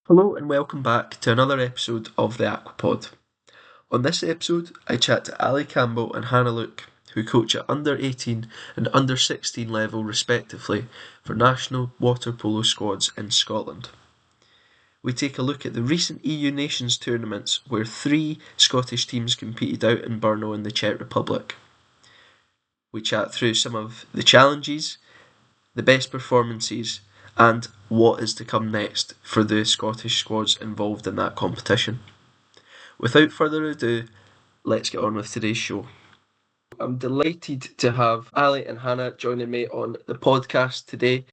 Hello and welcome back to another episode of the Aqua Pod. On this episode, I chat to Ali Campbell and Hannah Luke, who coach at under 18 and under 16 level respectively for national water polo squads in Scotland. We take a look at the recent EU Nations tournaments where 3 Scottish teams competed out in Brno in the Czech Republic. We chat through some of the challenges, the best performances, and what is to come next for the Scottish squads involved in that competition. Without further ado, let's get on with today's show. I'm delighted to have Ali and Hannah joining me on the podcast today,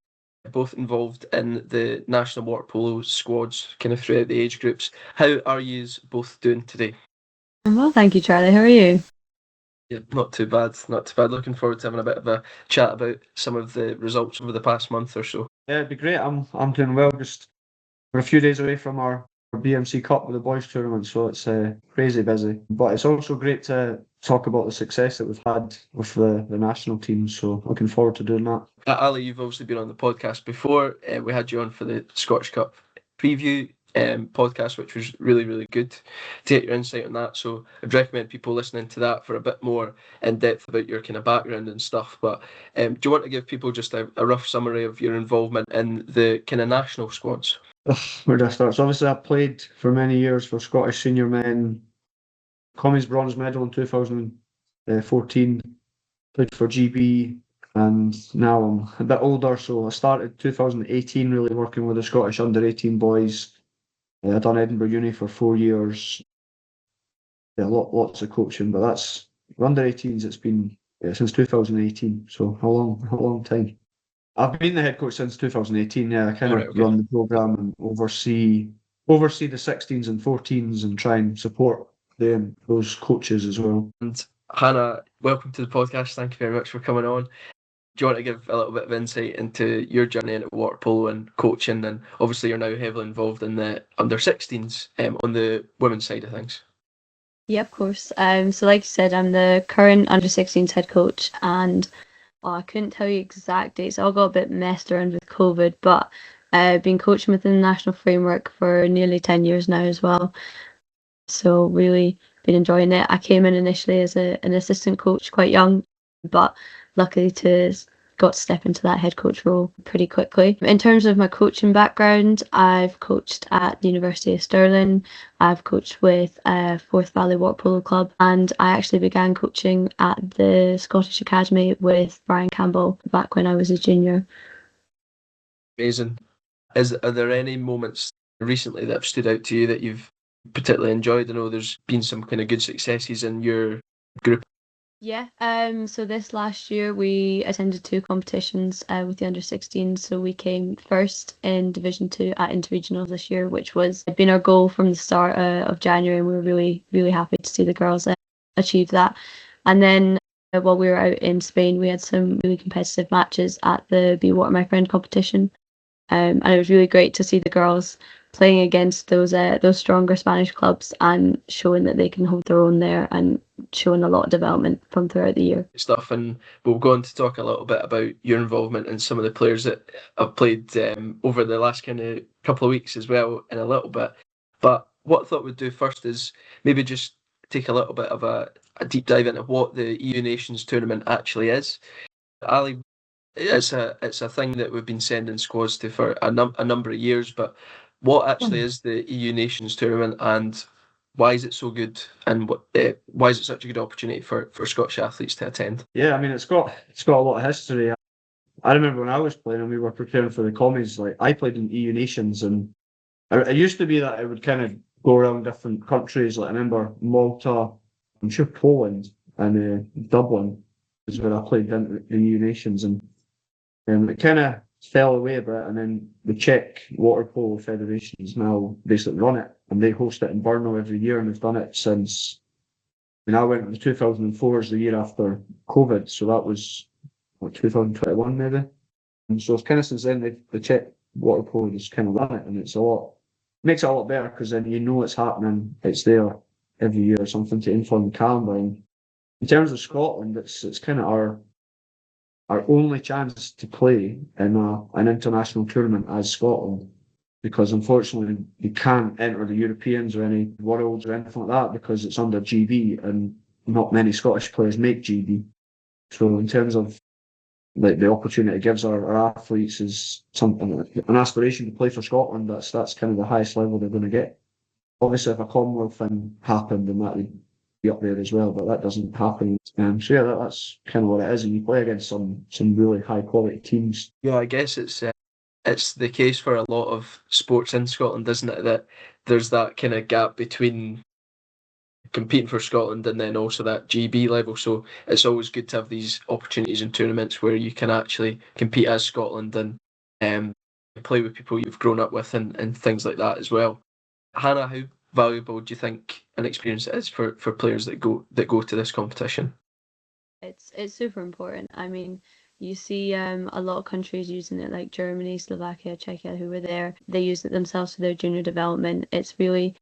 both involved in the national water polo squads kind of throughout the age groups. How are you both doing today? Well, thank you, Charlie. How are you? Yeah, not too bad, not too bad. Looking forward to having a bit of a chat about some of the results over the past month or so. Yeah, it'd be great. I'm doing well. Just we're a few days away from our BMC Cup with the boys tournament, so it's crazy busy. But it's also great to talk about the success that we've had with the national team. So looking forward to doing that. Ali, you've obviously been on the podcast before. We had you on for the Scottish Cup preview podcast, which was really, really good to get your insight on that. So I'd recommend people listening to that for a bit more in depth about your kind of background and stuff. But do you want to give people just a rough summary of your involvement in the kind of national squads? Where do I start? So obviously I played for many years for Scottish senior men. Commies bronze medal in 2014. Played for GB. And now I'm a bit older, so I started 2018 really working with the Scottish under-18 boys. I done Edinburgh Uni for 4 years. Yeah, lots of coaching, but that's under-18s. It's been since 2018, so a long time. I've been the head coach since 2018. Yeah, I kind of run the program and oversee the 16s and 14s and try and support those coaches as well. And Hannah, welcome to the podcast. Thank you very much for coming on. Do you want to give a little bit of insight into your journey into water polo and coaching? And obviously you're now heavily involved in the under-16s on the women's side of things. Yeah, of course. So like you said, I'm the current under-16s head coach, and I couldn't tell you exact dates. I all got a bit messed around with COVID, but I've been coaching within the national framework for nearly 10 years now as well. So really been enjoying it. I came in initially as an assistant coach, quite young, but luckily got to step into that head coach role pretty quickly. In terms of my coaching background, I've coached at the University of Stirling. I've coached with Forth Valley Water Polo Club, and I actually began coaching at the Scottish Academy with Brian Campbell back when I was a junior. Amazing. Are there any moments recently that have stood out to you that you've particularly enjoyed? I know there's been some kind of good successes in your group. Yeah, so this last year we attended 2 competitions with the under-16s. So we came first in Division 2 at Interregionals this year, which was been our goal from the start of January, and we were really, really happy to see the girls achieve that. And then while we were out in Spain, we had some really competitive matches at the Be Water My Friend competition. And it was really great to see the girls playing against those stronger Spanish clubs and showing that they can hold their own there, and showing a lot of development from throughout the year. Stuff, and we'll go on to talk a little bit about your involvement in some of the players that have played over the last kind of couple of weeks as well in a little bit. But what I thought we'd do first is maybe just take a little bit of a deep dive into what the EU Nations tournament actually is. Ali, it's a thing that we've been sending squads to for a number of years, but what actually is the EU Nations tournament, and why is it so good, and why is it such a good opportunity for Scottish athletes to attend? Yeah, I mean it's got a lot of history. I remember when I was playing and we were preparing for the commies, like I played in EU Nations, and it used to be that I would kind of go around different countries. Like I remember Malta, I'm sure Poland, and Dublin is where I played in EU Nations, and it kind of fell away a bit, and then the Czech Water Polo Federations now basically run it, and they host it in Brno every year, and they've done it since. I mean, I went in 2004 as the year after COVID, so that was 2021 maybe. And so it's kind of since then the Czech Water Polo just kind of run it, and makes it a lot better because then you know it's happening, it's there every year, something to inform the calendar. And in terms of Scotland, it's kind of our only chance to play in an international tournament as Scotland. because unfortunately you can't enter the Europeans or any Worlds or anything like that because it's under GB and not many Scottish players make GB. So in terms of like the opportunity it gives our athletes is something, an aspiration to play for Scotland. That's kind of the highest level they're going to get. Obviously, if a Commonwealth thing happened, then that would be up there as well, but that doesn't happen. So yeah, that's kind of what it is, and you play against some really high quality teams. Yeah, I guess it's the case for a lot of sports in Scotland, isn't it? That there's that kind of gap between competing for Scotland and then also that GB level. So it's always good to have these opportunities in tournaments where you can actually compete as Scotland and play with people you've grown up with and things like that as well. Hannah, how valuable do you think an experience is for players that go to this competition? It's super important. I mean, you see a lot of countries using it, like Germany, Slovakia, Czechia, who were there. They use it themselves for their junior development. It's really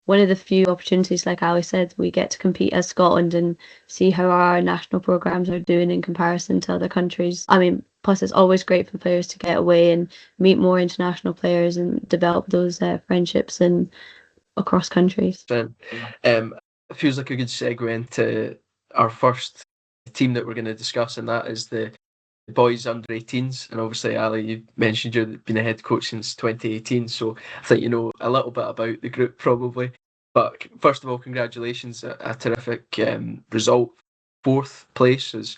one of the few opportunities, like Ali said, we get to compete as Scotland and see how our national programs are doing in comparison to other countries. I mean, plus it's always great for players to get away and meet more international players and develop those friendships and across countries. It feels like a good segue into our first team that we're going to discuss, and that is the boys under 18s. And obviously, Ali, you mentioned you've been a head coach since 2018, so I think you know a little bit about the group probably. But first of all, congratulations, a terrific result. Fourth place is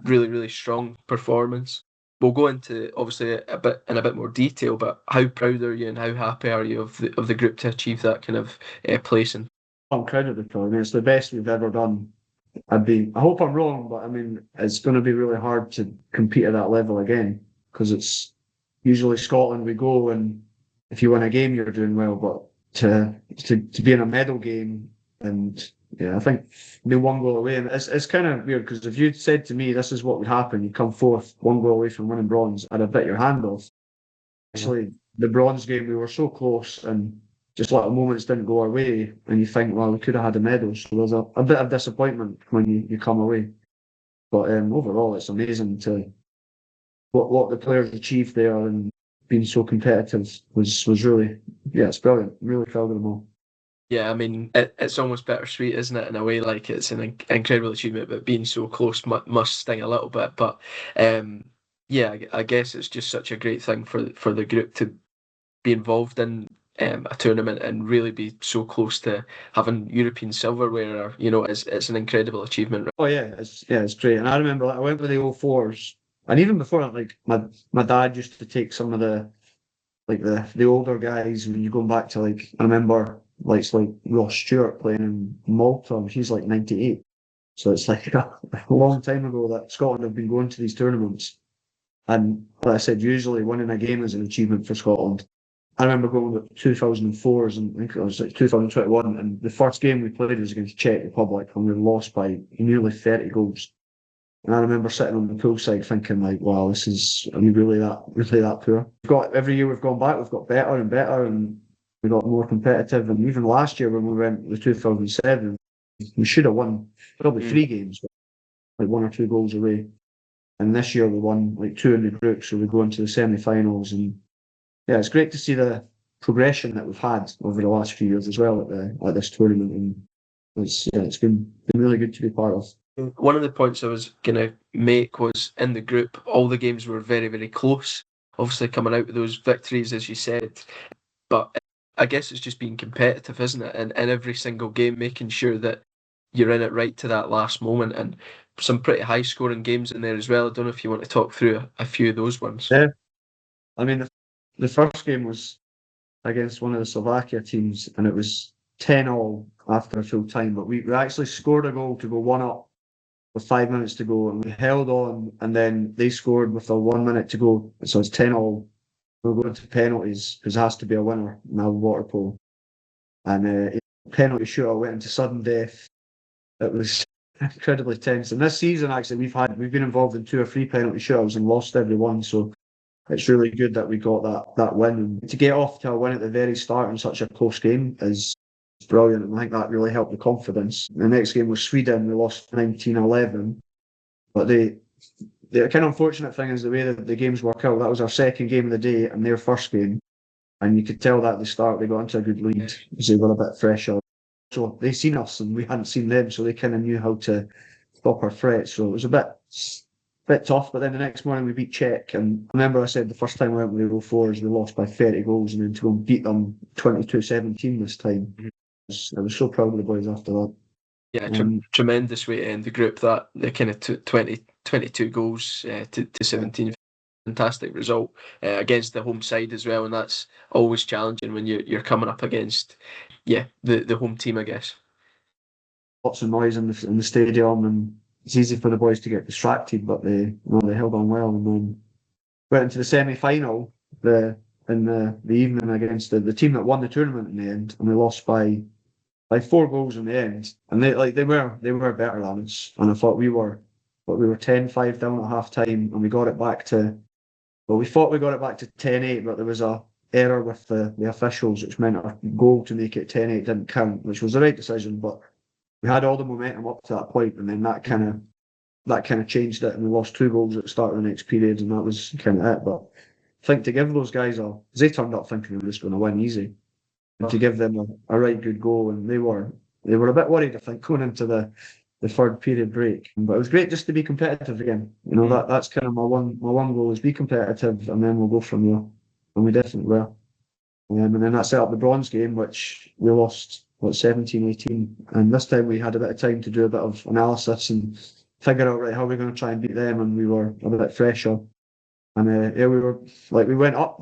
really, really strong performance. We'll go into obviously a bit more detail, but how proud are you and how happy are you of the group to achieve that kind of placing? I'm incredibly proud. I mean, it's the best we've ever done. I hope I'm wrong, but I mean, it's going to be really hard to compete at that level again because it's usually Scotland we go and if you win a game, you're doing well, but to be in a medal game and yeah, I think they one goal away, and it's kind of weird because if you'd said to me this is what would happen, you come fourth, one goal away from winning bronze, I'd have bit your hand off. Actually, the bronze game we were so close and just little moments didn't go our way, and you think, well, we could have had a medal. So there's a bit of disappointment when you come away. But overall, it's amazing to what the players achieved there and being so competitive was really, yeah, it's brilliant. Really proud of them all. Yeah, I mean, it's almost bittersweet, isn't it? In a way, like it's an incredible achievement, but being so close must sting a little bit. But yeah, I guess it's just such a great thing for the group to be involved in a tournament and really be so close to having European silverware. You know, it's an incredible achievement. Oh it's great. And I remember I went with the 04s, and even before that, like my dad used to take some of the older guys when you're going back to like I remember like Ross Stewart playing in Malta and he's like 98. So it's like a long time ago that Scotland have been going to these tournaments. And like I said, usually winning a game is an achievement for Scotland. I remember going with 2004s and I think it was like 2021 and the first game we played was against Czech Republic and we lost by nearly 30 goals. And I remember sitting on the poolside thinking like, wow, are we really that poor? Every year we've gone back, we've got better and better and we got more competitive. And even last year when we went with 2007, we should have won probably 3 games, like 1 or 2 goals away. And this year we won like 2 in the group, so we go into the semi-finals. And yeah, it's great to see the progression that we've had over the last few years as well at this tournament. And it's been really good to be part of. One of the points I was going to make was in the group, all the games were very, very close. Obviously, coming out with those victories, as you said. But I guess it's just being competitive, isn't it? And in every single game, making sure that you're in it right to that last moment. And some pretty high scoring games in there as well. I don't know if you want to talk through a few of those ones. Yeah. I mean, the first game was against one of the Slovakia teams, and it was 10-all after full time. But we actually scored a goal to go 1-up with 5 minutes to go, and we held on, and then they scored with 1 minute to go. So it's 10-all. We're going to penalties because it has to be a winner now water polo. And penalty shootout went into sudden death. It was incredibly tense. And this season, actually, we've been involved in 2 or 3 penalty shootouts and lost every one. So it's really good that we got that win. And to get off to a win at the very start in such a close game is brilliant. And I think that really helped the confidence. The next game was Sweden. We lost 19-11. But the kind of unfortunate thing is the way that the games work out. That was our second game of the day and their first game. And you could tell that at the start they got into a good lead because they were a bit fresher. So they seen us and we hadn't seen them, so they kind of knew how to stop our threat. So it was a bit tough. But then the next morning we beat Czech, and I remember I said the first time we went with the 04s we lost by 30 goals, and then to go and beat them 22-17 this time. I was so proud of the boys after that. Yeah, tremendous way to end the group. That the kind of 22 goals to 17. Fantastic result against the home side as well, and that's always challenging when you're coming up against the home team, I guess. Lots of noise in the stadium, and it's easy for the boys to get distracted, but they held on well, and then went into the semi-final in the evening against the team that won the tournament in the end, and we lost by 4 goals in the end, and they were better than us, and I thought we were 10-5 down at half time, and we got it back to. Well, we thought we got it back to 10-8, but there was a error with the officials, which meant our goal to make it 10-8 didn't count, which was the right decision. But we had all the momentum up to that point, and then that kind of changed it, and we lost 2 goals at the start of the next period, and that was kind of it. But I think to give those guys because they turned up thinking they were just going to win easy, and to give them a right good goal, and they were a bit worried, I think, going into the third period break. But it was great just to be competitive again. You know, that's kind of my one goal is be competitive, and then we'll go from there. And we definitely were. And then that set up the bronze game, which we lost 17-18. And this time we had a bit of time to do a bit of analysis and figure out how we're going to try and beat them. And we were a bit fresher. And we went up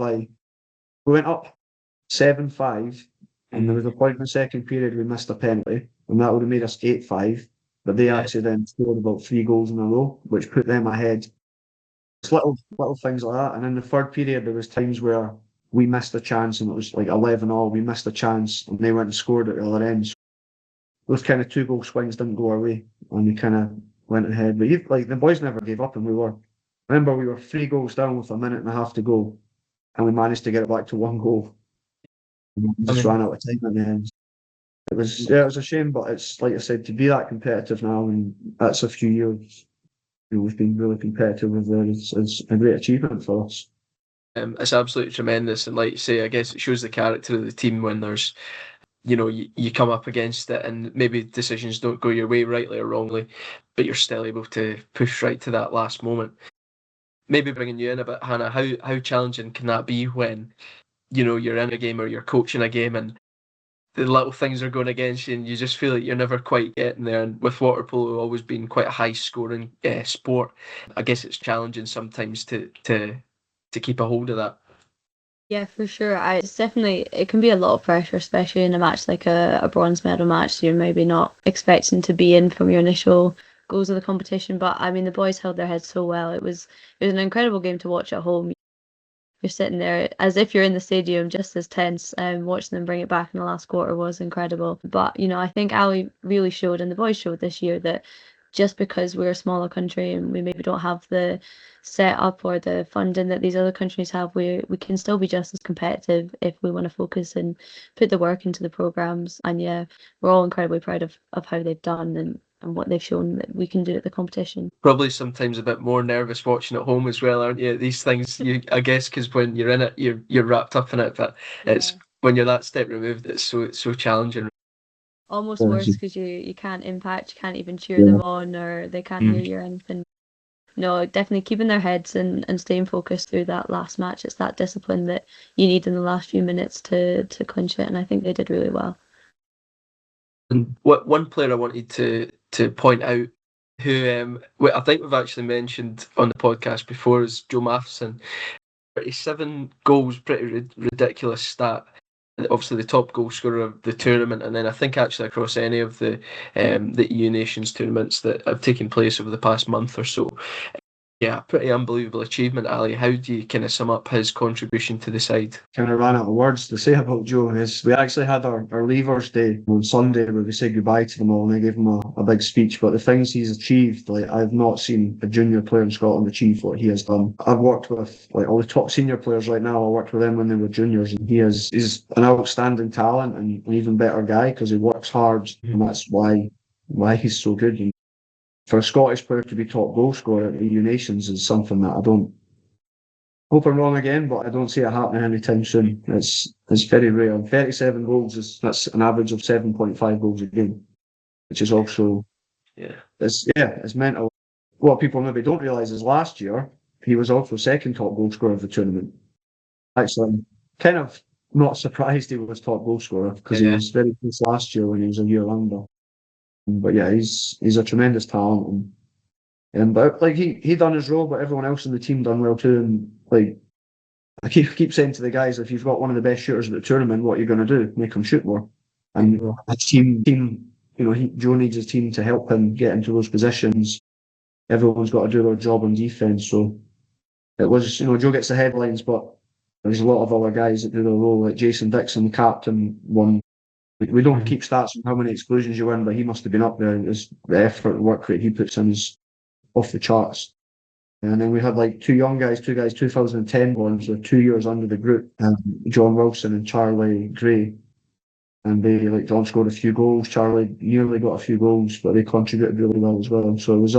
7-5. And there was a point in the second period we missed a penalty, and that would have made us 8-5. But they actually then scored about 3 goals in a row, which put them ahead. It's little things like that. And in the third period, there was times where we missed a chance, and it was like 11-all. We missed a chance, and they went and scored at the other end. So those kind of 2-goal swings didn't go our way, and we kind of went ahead. But the boys never gave up, and we were 3 goals down with a minute and a half to go, and we managed to get it back to 1 goal. And we just ran out of time at the end. It was a shame, but it's like I said, to be that competitive now, and that's a few years. We've been really competitive with it. It's a great achievement for us. It's absolutely tremendous, and like you say, I guess it shows the character of the team when there's, you come up against it, and maybe decisions don't go your way, rightly or wrongly, but you're still able to push right to that last moment. Maybe bringing you in a bit, Hannah, how challenging can that be when, you're in a game or you're coaching a game and the little things are going against you, and you just feel like you're never quite getting there. And with water polo always being quite a high-scoring sport, I guess it's challenging sometimes to keep a hold of that. Yeah, for sure. It can be a lot of pressure, especially in a match like a bronze medal match. You're maybe not expecting to be in from your initial goals of the competition, but I mean the boys held their heads so well. It was an incredible game to watch at home. You're sitting there as if you're in the stadium, just as tense, and watching them bring it back in the last quarter was incredible. But I think Ali really showed, and the boys showed this year, that just because we're a smaller country and we maybe don't have the setup or the funding that these other countries have, we can still be just as competitive if we want to focus and put the work into the programs. And yeah, we're all incredibly proud of how they've done and what they've shown that we can do at the competition. Probably sometimes a bit more nervous watching at home as well, aren't you? These things, I guess, because when you're in it, you're wrapped up in it. But it's when you're that step removed, it's so challenging. Almost worse because you can't impact, you can't even cheer them on, or they can't hear you or anything. No, definitely keeping their heads and staying focused through that last match. It's that discipline that you need in the last few minutes to clinch it, and I think they did really well. And one player I wanted to point out, who I think we've actually mentioned on the podcast before, is Joe Matheson. 37 goals, pretty ridiculous stat. Obviously the top goal scorer of the tournament, and then I think actually across any of the EU Nations tournaments that have taken place over the past month or so. Yeah, pretty unbelievable achievement, Ali. How do you kind of sum up his contribution to the side? Kind of ran out of words to say about Joe. We actually had our Leavers Day on Sunday where we said goodbye to them all, and I gave him a big speech. But the things he's achieved, I've not seen a junior player in Scotland achieve what he has done. I've worked with all the top senior players right now. I worked with them when they were juniors, and he's an outstanding talent and an even better guy because he works hard, and that's why he's so good. And for a Scottish player to be top goal scorer at the EU Nations is something that Hope I'm wrong again, but I don't see it happening anytime soon. It's very rare. 37 goals that's an average of 7.5 goals a game, which is also Yeah. it's mental. What people maybe don't realise is last year he was also second top goal scorer of the tournament. Actually, I'm kind of not surprised he was top goal scorer because he Yeah. was very close last year when he was a year under. But yeah, he's a tremendous talent, but like he done his role, but everyone else in the team done well too. And like I keep saying to the guys, if you've got one of the best shooters at the tournament, what are you going to do? Make him shoot more. And a team, Joe needs his team to help him get into those positions. Everyone's got to do their job on defense. So it was, Joe gets the headlines, but there's a lot of other guys that do their role, like Jason Dixon, the captain, won. We don't keep stats on how many exclusions you win, but he must have been up there. The effort, the work rate he puts in is off the charts. And then we had like two guys, 2010 born, so 2 years under the group, John Wilson and Charlie Gray. And they like John scored a few goals. Charlie nearly got a few goals, but they contributed really well as well. So it was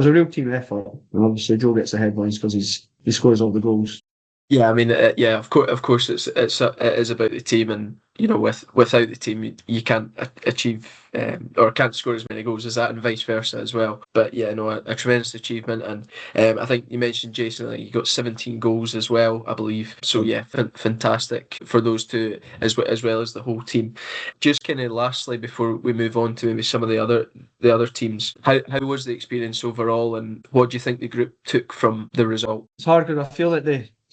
a real team effort. And obviously Joe gets the headlines because he scores all the goals. Yeah, I mean, yeah, of course, it is about the team, and without the team, you can't achieve or can't score as many goals as that, and vice versa as well. But yeah, no, a tremendous achievement, and I think you mentioned Jason, like, he got 17 goals as well, I believe. So yeah, fantastic for those two as well as the whole team. Just kind of lastly, before we move on to maybe some of the other teams, how was the experience overall, and what do you think the group took from the result? It's hard because I feel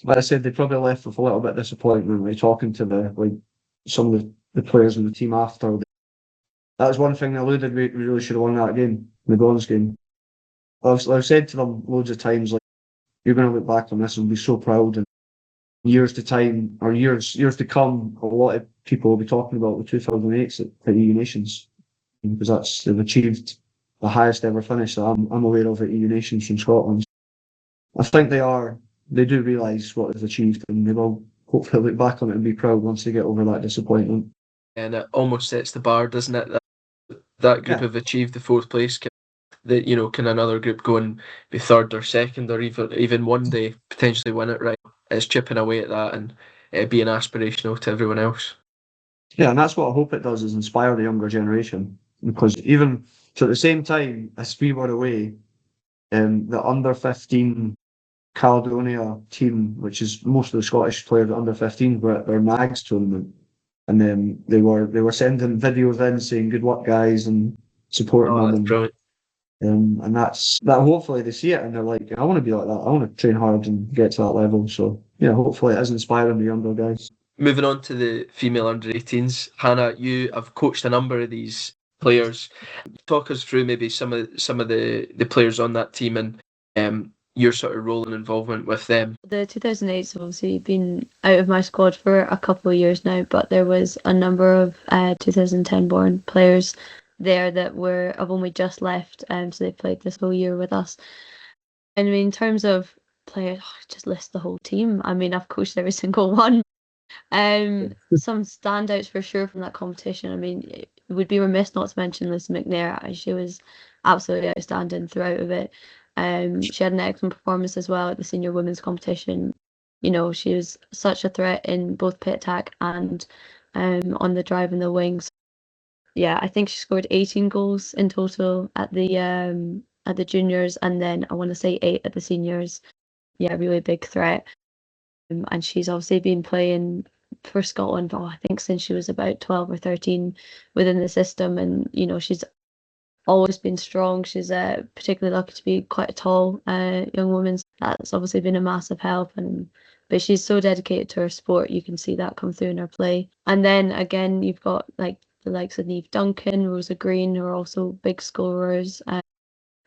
like I said, they probably left with a little bit of disappointment when talking to some of the players in the team after. That was one thing they alluded we really should have won that game, the bronze game. I've said to them loads of times, like, you're going to look back on this and be so proud. And years to time, or years to come, a lot of people will be talking about the 2008 at EU Nations, because they've achieved the highest ever finish that I'm aware of at EU Nations from Scotland. I think they do realise what they've achieved, and they will hopefully look back on it and be proud once they get over that disappointment. And it almost sets the bar, doesn't it? That group Yeah. have achieved the fourth place. Can another group go and be third or second, or even one day potentially win it? Right, it's chipping away at that and being aspirational to everyone else. Yeah, and that's what I hope it does, is inspire the younger generation. Because even so, at the same time, as we were away, the under 15 Caledonia team, which is most of the Scottish players at under 15, were at their Mags tournament, and then they were sending videos in saying good luck guys and supporting Oh, them, that's brilliant. and that hopefully they see it and they're like, I want to be like that. I want to train hard and get to that level. So yeah, hopefully it is inspiring the younger guys. Moving on to the female under-18s, Hannah, you have coached a number of these players. Talk us through maybe some of the players on that team and your sort of role and involvement with them. The 2008s have obviously been out of my squad for a couple of years now, but there was a number of 2010 born players there that have only just left, so they played this whole year with us. And I mean, in terms of players, just list the whole team. I mean, I've coached every single one. Some standouts for sure from that competition. I mean, it would be remiss not to mention Liz McNair. She was absolutely outstanding throughout of it. She had an excellent performance as well at the senior women's competition. She was such a threat in both pit attack and on the drive and the wings. Yeah, I think she scored 18 goals in total at the juniors, and then I want to say 8 at the seniors. Yeah, really big threat. And she's obviously been playing for Scotland, I think since she was about 12 or 13 within the system, and she's always been strong. She's particularly lucky to be quite a tall young woman. That's obviously been a massive help, but she's so dedicated to her sport. You can see that come through in her play. And then again, you've got like the likes of Neve Duncan, Rosa Green, who are also big scorers.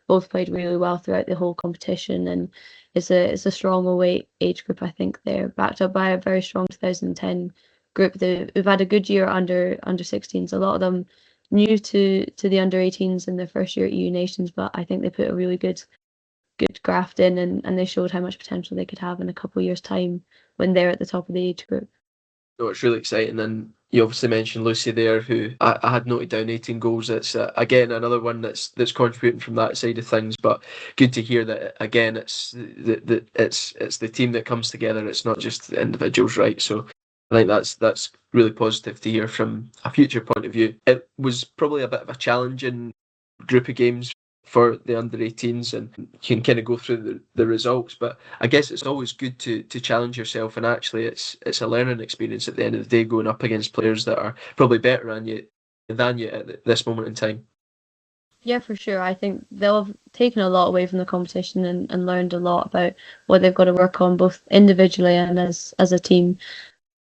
Both played really well throughout the whole competition, and it's a strong away age group. I think they're backed up by a very strong 2010 group. We've had a good year under 16s. A lot of them new to the under 18s in their first year at EU Nations, but I think they put a really good graft in, and they showed how much potential they could have in a couple of years' time when they're at the top of the age group. So it's really exciting, and You obviously mentioned Lucy there, who I had noted down 18 goals. It's again another one that's contributing from that side of things. But good to hear that again. It's it's the team that comes together. It's not just the individuals, right? So I think that's really positive to hear from a future point of view. It was probably a bit of a challenging group of games for the under-18s, and you can kind of go through the results, but I guess it's always good to challenge yourself, and actually it's a learning experience at the end of the day, going up against players that are probably better than you at this moment in time. Yeah, for sure. I think they'll have taken a lot away from the competition and learned a lot about what they've got to work on both individually and as a team.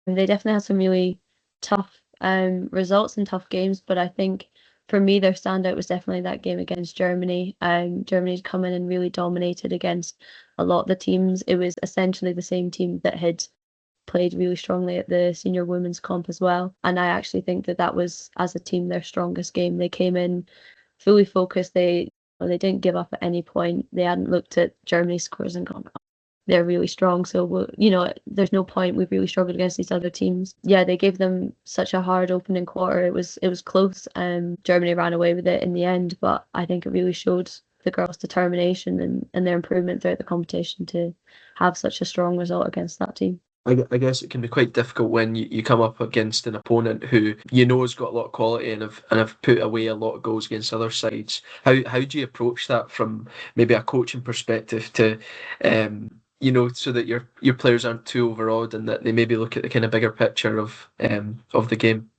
And they definitely had some really tough results and tough games, but I think for me their standout was definitely that game against Germany. Germany had come in and really dominated against a lot of the teams. It was essentially the same team that had played really strongly at the senior women's comp as well. And I actually think that was, as a team, their strongest game. They came in fully focused. They didn't give up at any point. They hadn't looked at Germany's scores and gone, they're really strong, so there's no point. We've really struggled against these other teams. Yeah, they gave them such a hard opening quarter. It was close. Germany ran away with it in the end, but I think it really showed the girls' determination and their improvement throughout the competition to have such a strong result against that team. I guess it can be quite difficult when you come up against an opponent who has got a lot of quality and have put away a lot of goals against other sides. How do you approach that from maybe a coaching perspective to so that your players aren't too overawed and that they maybe look at the kind of bigger picture of the game?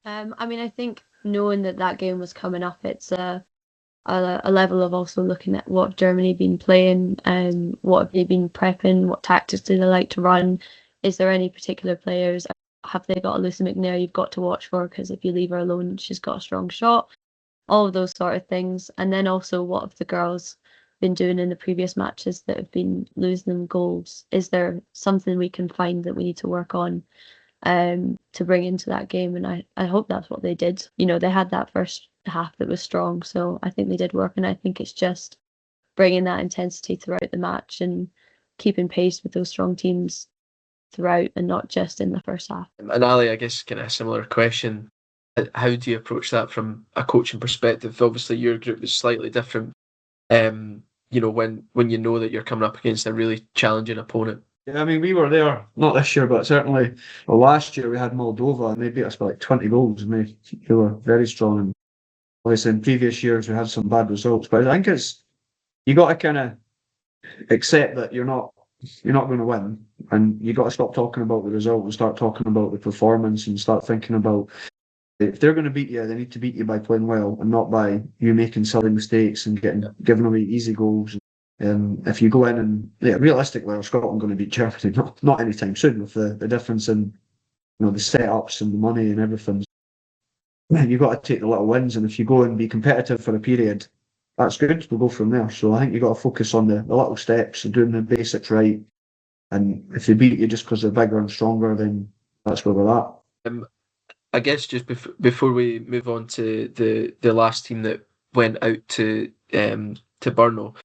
I think knowing that game was coming up, it's a level of also looking at what Germany been playing and what have they been prepping, what tactics do they like to run, is there any particular players, have they got a Lucy McNair you've got to watch for, because if you leave her alone she's got a strong shot, all of those sort of things. And then also what have the girls been doing in the previous matches that have been losing them goals, is there something we can find that we need to work on to bring into that game? And I hope that's what they did. They had that first half that was strong, so I think they did work, and I think it's just bringing that intensity throughout the match and keeping pace with those strong teams throughout and not just in the first half. And Ali, I guess kind of a similar question. How do you approach that from a coaching perspective? Obviously your group is slightly different, when you know that you're coming up against a really challenging opponent. Yeah, we were there, not this year, but certainly last year we had Moldova and they beat us by like 20 goals, and they were very strong. And obviously in previous years we had some bad results, but I think you got to kind of accept that you're not going to win, and you got to stop talking about the result and start talking about the performance and start thinking about, if they're going to beat you, they need to beat you by playing well and not by you making silly mistakes and giving away easy goals. If you go in and realistically, are Scotland going to beat Germany? Not anytime soon, with the difference in the setups and the money and everything. You've got to take the little wins, and if you go and be competitive for a period, that's good. We'll go from there. So I think you've got to focus on the little steps and doing the basics right. And if they beat you just because they're bigger and stronger, then that's where we're at. I guess just before we move on to the last team that went out to Brno,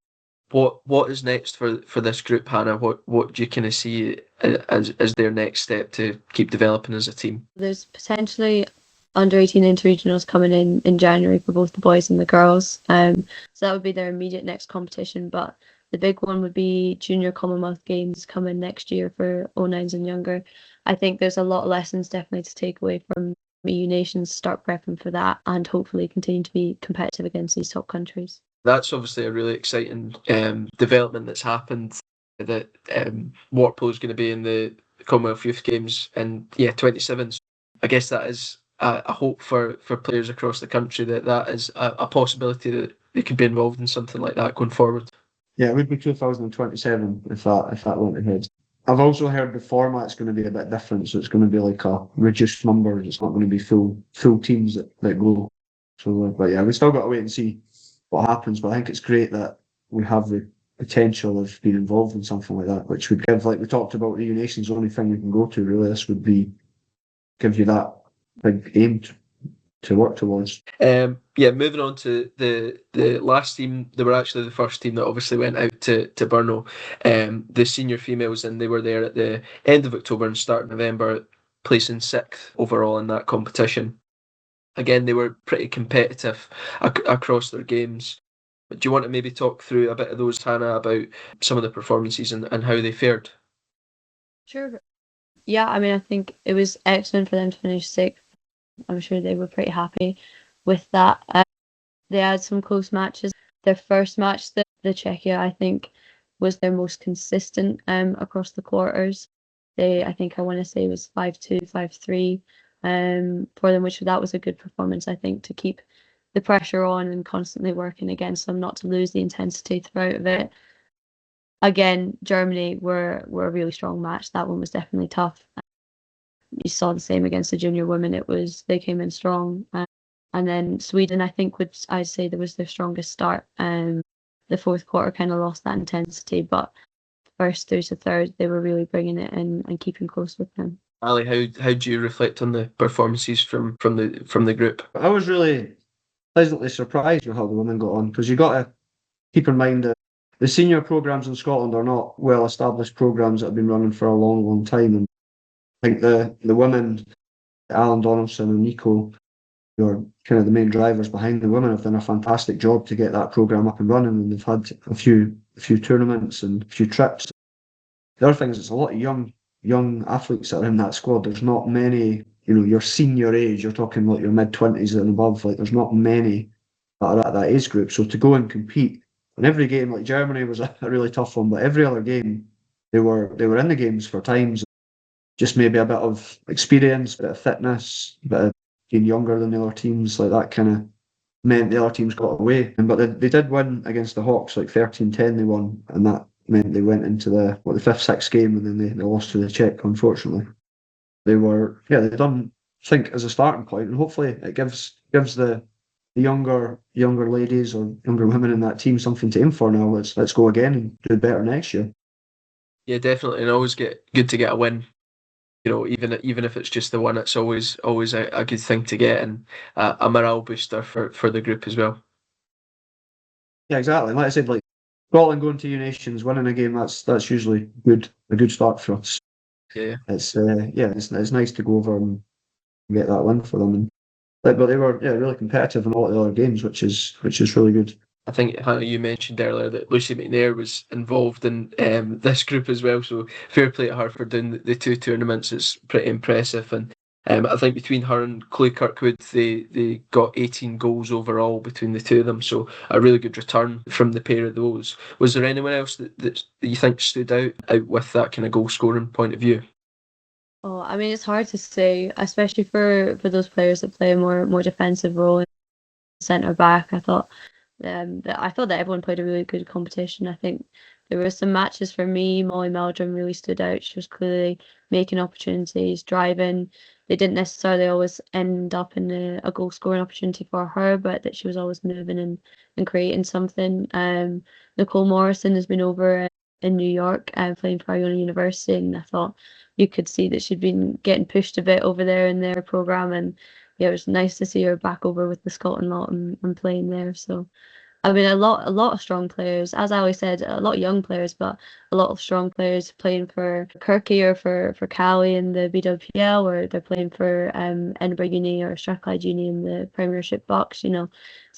what is next for this group, Hannah? What do you kind of see as their next step to keep developing as a team? There's potentially under-18 interregionals coming in January for both the boys and the girls. So that would be their immediate next competition. But the big one would be Junior Commonwealth Games coming next year for 09s and younger. I think there's a lot of lessons definitely to take away from EU nations, start prepping for that, and hopefully continue to be competitive against these top countries. That's obviously a really exciting development that's happened, that water polo is going to be in the Commonwealth Youth Games in 27. I guess that is a hope for players across the country, that is a possibility that they could be involved in something like that going forward. Yeah, it would be 2027 if that went ahead. I've also heard the format's going to be a bit different, so it's going to be like a reduced numbers. It's not going to be full teams that go. So, but yeah, we still got to wait and see what happens. But I think it's great that we have the potential of being involved in something like that, which would give, like we talked about, EU Nations, the only thing we can go to really. This would give you that big aim to work towards. Moving on to the last team, they were actually the first team that obviously went out to Brno, the senior females, and they were there at the end of October and start of November. placing 6th overall in that competition. Again, they were pretty competitive across their games. But do you want to maybe talk through a bit of those, Hannah, about some of the performances and how they fared? Sure. Yeah, I mean, I think it was excellent for them to finish 6th. I'm sure they were pretty happy with that. They had some close matches. Their first match, the Czechia, I think, was their most consistent across the quarters. I think I want to say was 5-2, 5-3 for them, which that was a good performance, I think, to keep the pressure on and constantly working against them, not to lose the intensity throughout of it. Again, Germany were a really strong match. That one was definitely tough. You saw the same against the junior women. They came in strong. And then Sweden, I think, I'd say there was their strongest start. The fourth quarter kind of lost that intensity, but first through to third, they were really bringing it in and keeping close with them. Ali, how do you reflect on the performances from the group? I was really pleasantly surprised with how the women got on, because you got to keep in mind that the senior programs in Scotland are not well-established programs that have been running for a long, long time. And I think the women, Alan Donaldson and Nico, who are kind of the main drivers behind the women, have done a fantastic job to get that program up and running. And they've had a few tournaments and a few trips. The other thing is, it's a lot of young athletes that are in that squad. There's not many, your senior age, you're talking like your mid-20s and above, like there's not many that are at that age group. So to go and compete in every game, like Germany was a really tough one, but every other game, they were in the games for times. Just maybe a bit of experience, a bit of fitness, a bit of being younger than the other teams, like that kind of meant the other teams got away. But they did win against the Hawks, like 13-10 they won, and that meant they went into the 5th, 6th game, and then they lost to the Czech, unfortunately. They done, I think, as a starting point, and hopefully it gives the younger ladies or younger women in that team something to aim for now. Let's go again and do better next year. Yeah, definitely, and always good to get a win. Even if it's just the one, it's always a good thing to get, and a morale booster for the group as well. Yeah, exactly. Like I said, like Scotland going to U-Nations, winning a game, that's usually a good start for us. Yeah. It's it's nice to go over and get that win for them. And but they were really competitive in all the other games, which is really good. I think, Hannah, you mentioned earlier that Lucy McNair was involved in this group as well, so fair play to her for doing the 2 tournaments. It's pretty impressive, and I think between her and Chloe Kirkwood, they got 18 goals overall between the two of them, so a really good return from the pair of those. Was there anyone else that you think stood out with that kind of goal scoring point of view? Oh, I mean, it's hard to say, especially for those players that play a more defensive role in centre back. I thought that everyone played a really good competition. I think there were some matches for me. Molly Meldrum really stood out. She was clearly making opportunities, driving. They didn't necessarily always end up in a goal scoring opportunity for her, but that she was always moving and creating something. Nicole Morrison has been over in New York playing for Iona University, and I thought you could see that she'd been getting pushed a bit over there in their program, and yeah, it was nice to see her back over with the Scotland lot and playing there. So I mean, a lot of strong players. As I always said, a lot of young players, but a lot of strong players playing for Kirky or for Cali in the BWPL, or they're playing for Edinburgh Uni or Strathclyde Uni in the Premiership box. So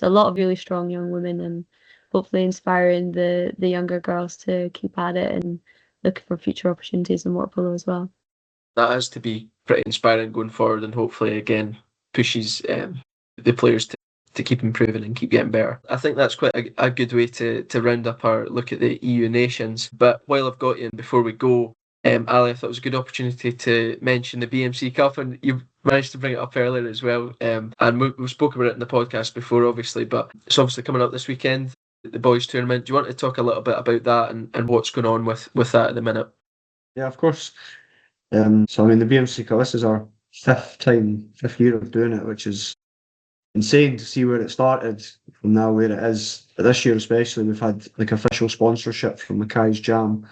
a lot of really strong young women, and hopefully inspiring the younger girls to keep at it and look for future opportunities in water polo as well. That has to be pretty inspiring going forward, and hopefully again pushes the players to keep improving and keep getting better. I think that's quite a good way to round up our look at the EU nations. But while I've got you, and before we go, Ali, I thought it was a good opportunity to mention the BMC Cup, and you managed to bring it up earlier as well. And we spoke about it in the podcast before, obviously, but it's obviously coming up this weekend, the boys' tournament. Do you want to talk a little bit about that and what's going on with that at the minute? Yeah, of course. So I mean, the BMC Cup, this is our fifth year of doing it, which is insane to see where it started from now where it is. But this year especially, we've had like official sponsorship from Mackay's Jam,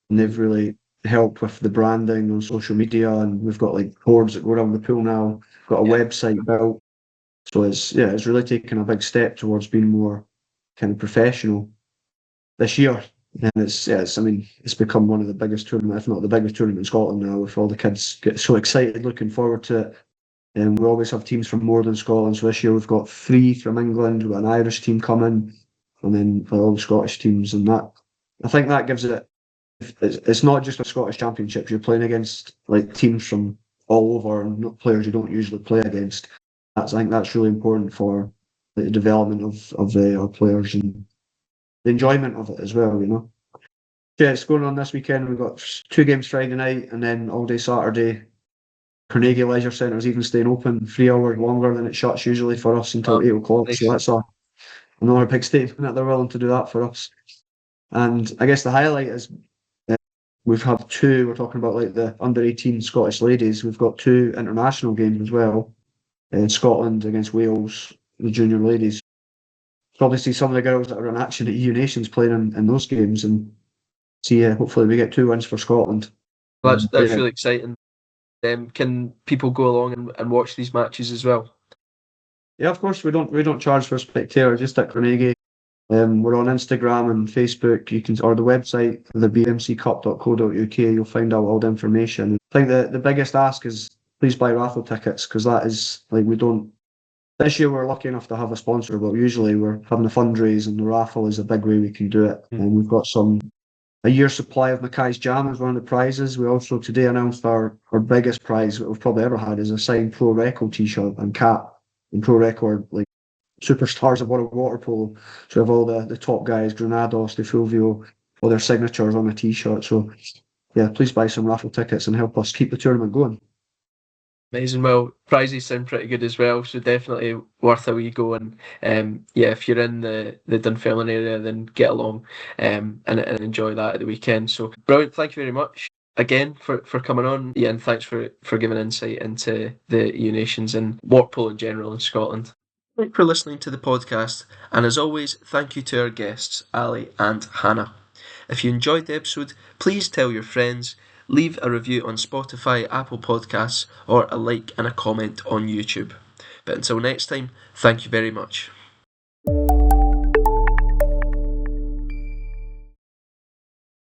and they've really helped with the branding on social media, and we've got like boards that go around the pool now, got a website built. So it's really taken a big step towards being more kind of professional this year. And it's become one of the biggest tournaments, if not the biggest tournament in Scotland now, with all the kids get so excited looking forward to it. And we always have teams from more than Scotland. So this year we've got 3 from England, we've got an Irish team coming, and then all the Scottish teams. And that, I think that gives it, it's not just a Scottish Championship. You're playing against like teams from all over and not players you don't usually play against. I think that's really important for the development of our players and the enjoyment of it as well, you know. Yeah, it's going on this weekend. We've got 2 games Friday night and then all day Saturday. Carnegie Leisure Centre is even staying open 3 hours longer than it shuts usually for us until 8 o'clock. Nice. So that's another big statement that they're willing to do that for us. And I guess the highlight is we've had 2. We're talking about like the under-18 Scottish ladies. We've got 2 international games as well. In Scotland against Wales, the junior ladies. Probably see some of the girls that are in action at EU Nations playing in those games and see. Hopefully, we get 2 wins for Scotland. That's Yeah. really exciting. Can people go along and watch these matches as well? Yeah, of course we don't charge for spectator. Just at Carnegie. We're on Instagram and Facebook. You can or the website thebmccup.co.uk. You'll find out all the information. I think the biggest ask is please buy raffle tickets because that is like we don't. This year we're lucky enough to have a sponsor, but usually we're having a fundraise and the raffle is a big way we can do it. And we've got a year's supply of Mackay's Jam as one of the prizes. We also today announced our biggest prize that we've probably ever had is a signed Pro Record t-shirt and cap and Pro Record like superstars of world water polo. So we have all the top guys, Granados, De Fulvio, all their signatures on the t-shirt. So yeah, please buy some raffle tickets and help us keep the tournament going. Amazing. Well, prizes sound pretty good as well, so definitely worth a wee go. And yeah, if you're in the Dunfermline area, then get along and enjoy that at the weekend. So brilliant. Thank you very much again for coming on. Yeah, and thanks for giving insight into the EU Nations and water polo in general in Scotland. Thanks for listening to the podcast, and as always, thank you to our guests, Ali and Hannah. If you enjoyed the episode, please tell your friends, leave a review on Spotify, Apple Podcasts, or a like and a comment on YouTube. But until next time, thank you very much.